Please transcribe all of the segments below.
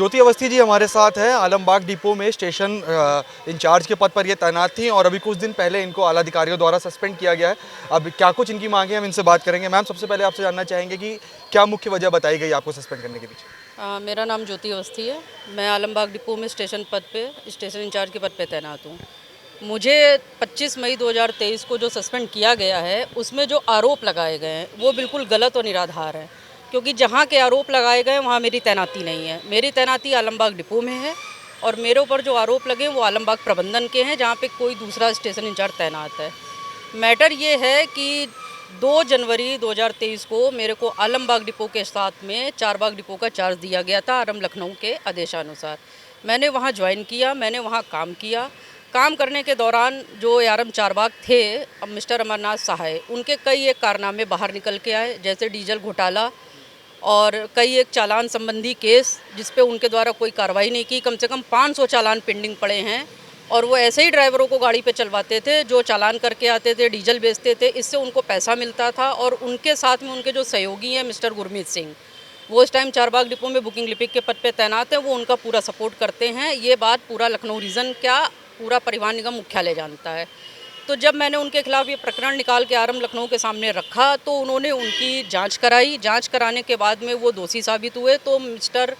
ज्योति अवस्थी जी हमारे साथ हैं। आलमबाग डिपो में स्टेशन इंचार्ज के पद पर ये तैनात थी और अभी कुछ दिन पहले इनको आला अधिकारियों द्वारा सस्पेंड किया गया है। अब क्या कुछ इनकी मांगे हम इनसे बात करेंगे। मैम, सबसे पहले आपसे जानना चाहेंगे कि क्या मुख्य वजह बताई गई आपको सस्पेंड करने के पीछे? मेरा नाम ज्योति अवस्थी है। मैं आलमबाग डिपो में स्टेशन इंचार्ज के पद पे तैनात हूँ। मुझे 25 मई 2023 को जो सस्पेंड किया गया है, उसमें जो आरोप लगाए गए हैं वो बिल्कुल गलत और निराधार है, क्योंकि जहाँ के आरोप लगाए गए वहाँ मेरी तैनाती नहीं है। मेरी तैनाती आलमबाग डिपो में है और मेरे ऊपर जो आरोप लगे वो आलमबाग प्रबंधन के हैं, जहाँ पे कोई दूसरा स्टेशन इंचार्ज तैनात है। मैटर ये है कि 2 जनवरी 2023 को मेरे को आलमबाग डिपो के साथ में चारबाग डिपो का चार्ज दिया गया था आरम लखनऊ के आदेशानुसार। मैंने वहाँ ज्वाइन किया, मैंने वहाँ काम किया। काम करने के दौरान जो आरम चारबाग थे मिस्टर अमरनाथ सहाय, उनके कई एक कारनामे बाहर निकल के आए, जैसे डीजल घोटाला और कई एक चालान संबंधी केस जिस पे उनके द्वारा कोई कार्रवाई नहीं की। कम से कम 500 चालान पेंडिंग पड़े हैं और वो ऐसे ही ड्राइवरों को गाड़ी पे चलवाते थे जो चालान करके आते थे, डीजल बेचते थे, इससे उनको पैसा मिलता था। और उनके साथ में उनके जो सहयोगी हैं मिस्टर गुरमीत सिंह, वो इस टाइम चारबाग डिपो में बुकिंग लिपिक के पद पे तैनात हैं, वो उनका पूरा सपोर्ट करते हैं। ये बात पूरा लखनऊ रीजन क्या पूरा परिवहन निगम मुख्यालय जानता है। तो जब मैंने उनके खिलाफ ये प्रकरण निकाल के आरम लखनऊ के सामने रखा तो उन्होंने उनकी जांच कराई। जांच कराने के बाद में वो दोषी साबित हुए तो मिस्टर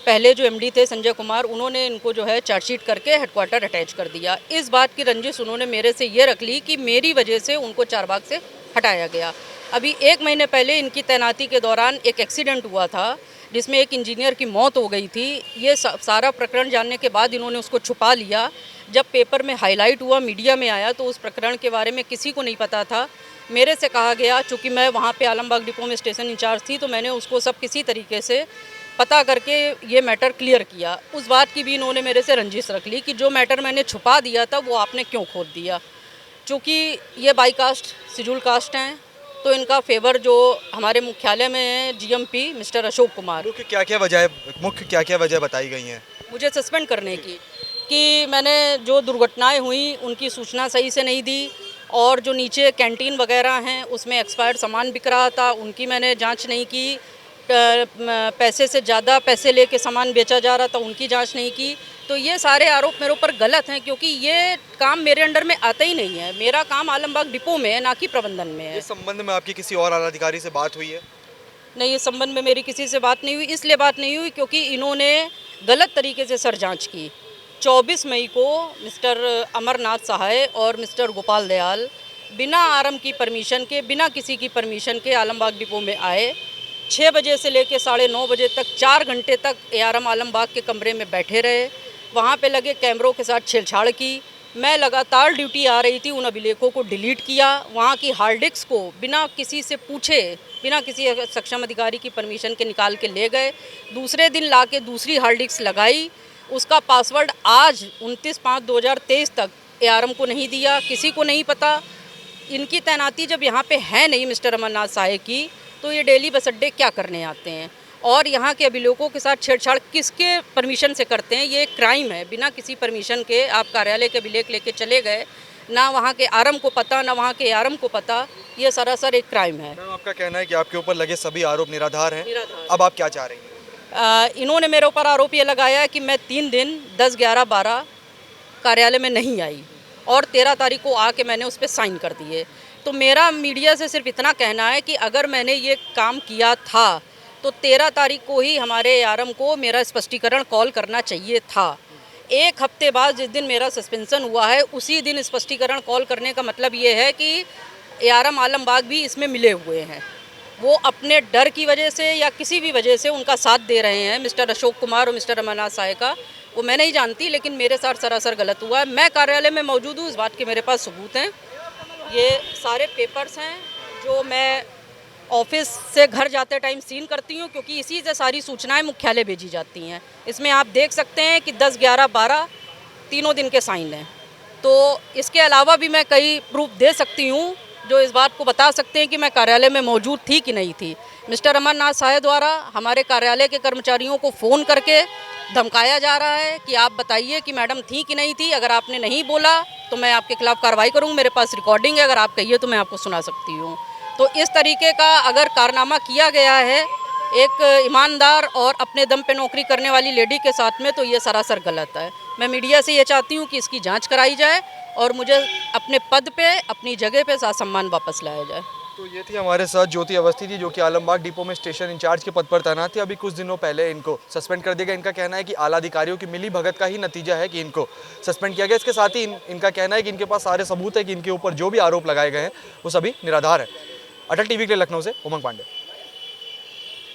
पहले जो एमडी थे संजय कुमार, उन्होंने इनको जो है चार्जशीट करके हेडक्वार्टर अटैच कर दिया। इस बात की रंजिश उन्होंने मेरे से ये रख ली कि मेरी वजह से उनको चारबाग से हटाया गया। अभी 1 महीने पहले इनकी तैनाती के दौरान एक एक्सीडेंट हुआ था जिसमें एक इंजीनियर की मौत हो गई थी। ये सारा प्रकरण जानने के बाद इन्होंने उसको छुपा लिया। जब पेपर में हाईलाइट हुआ, मीडिया में आया, तो उस प्रकरण के बारे में किसी को नहीं पता था। मेरे से कहा गया, चूँकि मैं वहाँ पे आलमबाग डिपो में स्टेशन इंचार्ज थी, तो मैंने उसको सब किसी तरीके से पता करके ये मैटर क्लियर किया। उस बात की भी इन्होंने मेरे से रंजिश रख ली कि जो मैटर मैंने छुपा दिया था वो आपने क्यों खोल दिया। चूँकि ये बाई कास्ट शेड्यूल कास्ट हैं तो इनका फेवर जो हमारे मुख्यालय में है जीएमपी मिस्टर अशोक कुमार, मुख्य क्या क्या वजह बताई गई हैं मुझे सस्पेंड करने की, कि मैंने जो दुर्घटनाएं हुई उनकी सूचना सही से नहीं दी और जो नीचे कैंटीन वगैरह हैं उसमें एक्सपायर्ड सामान बिक रहा था, उनकी मैंने जांच नहीं की। पैसे से ज़्यादा पैसे लेके सामान बेचा जा रहा था, उनकी जांच नहीं की। तो ये सारे आरोप मेरे ऊपर गलत हैं, क्योंकि ये काम मेरे अंडर में आता ही नहीं है। मेरा काम आलमबाग डिपो में है, ना कि प्रबंधन में है। इस संबंध में आपकी किसी और आला अधिकारी से बात हुई है? नहीं, इस संबंध में मेरी किसी से बात नहीं हुई। इसलिए बात नहीं हुई क्योंकि इन्होंने गलत तरीके से सर जांच की। 24 मई को मिस्टर अमरनाथ सहाय और मिस्टर गोपाल दयाल बिना आरम की परमिशन के, बिना किसी की परमिशन के आलमबाग डिपो में आए। 6 बजे से लेकर 9:30 बजे तक 4 घंटे तक एआरएम आलमबाग के कमरे में बैठे रहे। वहाँ पे लगे कैमरों के साथ छेड़छाड़ की। मैं लगातार ड्यूटी आ रही थी, उन अभिलेखों को डिलीट किया। वहाँ की हार्ड डिस्क को बिना किसी से पूछे, बिना किसी सक्षम अधिकारी की परमिशन के निकाल के ले गए। दूसरे दिन ला के दूसरी हार्ड डिस्क लगाई। उसका पासवर्ड आज 29/5/2023 तक एआरएम को नहीं दिया, किसी को नहीं पता। इनकी तैनाती जब यहाँ पे है नहीं मिस्टर अमरनाथ सहाय की, तो ये डेली बस अड्डे क्या करने आते हैं और यहाँ के अभिलेखों के साथ छेड़छाड़ किसके परमिशन से करते हैं? ये एक क्राइम है। बिना किसी परमिशन के आप कार्यालय के अभिलेख लेके चले गए, ना वहाँ के आरएम को पता, ना वहाँ के एआरएम को पता। ये सरासर एक क्राइम है। मैम, आपका कहना है कि आपके ऊपर लगे सभी आरोप निराधार हैं। निराधार। अब आप क्या चाह रही हैं? इन्होंने मेरे ऊपर आरोप ये लगाया कि मैं 3 दिन 10, 11, 12 कार्यालय में नहीं आई और 13 तारीख को आके मैंने उस पर साइन कर दिए। तो मेरा मीडिया से सिर्फ इतना कहना है कि अगर मैंने ये काम किया था तो 13 तारीख को ही हमारे एआरएम को मेरा स्पष्टीकरण कॉल करना चाहिए था। 1 हफ्ते बाद जिस दिन मेरा सस्पेंशन हुआ है, उसी दिन स्पष्टीकरण कॉल करने का मतलब ये है कि एआरएम आलमबाग भी इसमें मिले हुए हैं। वो अपने डर की वजह से या किसी भी वजह से उनका साथ दे रहे हैं मिस्टर अशोक कुमार और मिस्टर अमरनाथ सहाय का, वो मैं नहीं जानती, लेकिन मेरे साथ सरासर गलत हुआ है। मैं कार्यालय में मौजूद हूँ, इस बात के मेरे पास सबूत हैं। ये सारे पेपर्स हैं जो मैं ऑफिस से घर जाते टाइम सीन करती हूँ, क्योंकि इसी से सारी सूचनाएं मुख्यालय भेजी जाती हैं। इसमें आप देख सकते हैं कि 10, 11, 12 तीनों दिन के साइन हैं। तो इसके अलावा भी मैं कई प्रूफ दे सकती हूँ जो इस बात को बता सकते हैं कि मैं कार्यालय में मौजूद थी कि नहीं थी। मिस्टर अमरनाथ सहाय द्वारा हमारे कार्यालय के कर्मचारियों को फ़ोन करके धमकाया जा रहा है कि आप बताइए कि मैडम थी कि नहीं थी। अगर आपने नहीं बोला तो मैं आपके खिलाफ़ कार्रवाई करूँगी। मेरे पास रिकॉर्डिंग है, अगर आप कहिए तो मैं आपको सुना सकती हूँ। तो इस तरीके का अगर कारनामा किया गया है एक ईमानदार और अपने दम पे नौकरी करने वाली लेडी के साथ में तो ये सरासर गलत है। मैं मीडिया से ये चाहती हूँ कि इसकी जांच कराई जाए और मुझे अपने पद पे, अपनी जगह पे सम्मान वापस लाया जाए। तो ये थी हमारे साथ ज्योति अवस्थी जी, जो कि आलमबाग डिपो में स्टेशन इंचार्ज के पद पर तैनात थी। अभी कुछ दिनों पहले इनको सस्पेंड कर दिया गया। इनका कहना है कि आला अधिकारियों की मिली भगत का ही नतीजा है कि इनको सस्पेंड किया गया। इसके साथ ही इनका कहना है कि इनके पास सारे सबूत है कि इनके ऊपर जो भी आरोप लगाए गए हैं वो सभी निराधार है। अटल टीवी के लिए लखनऊ से उमंग पांडे।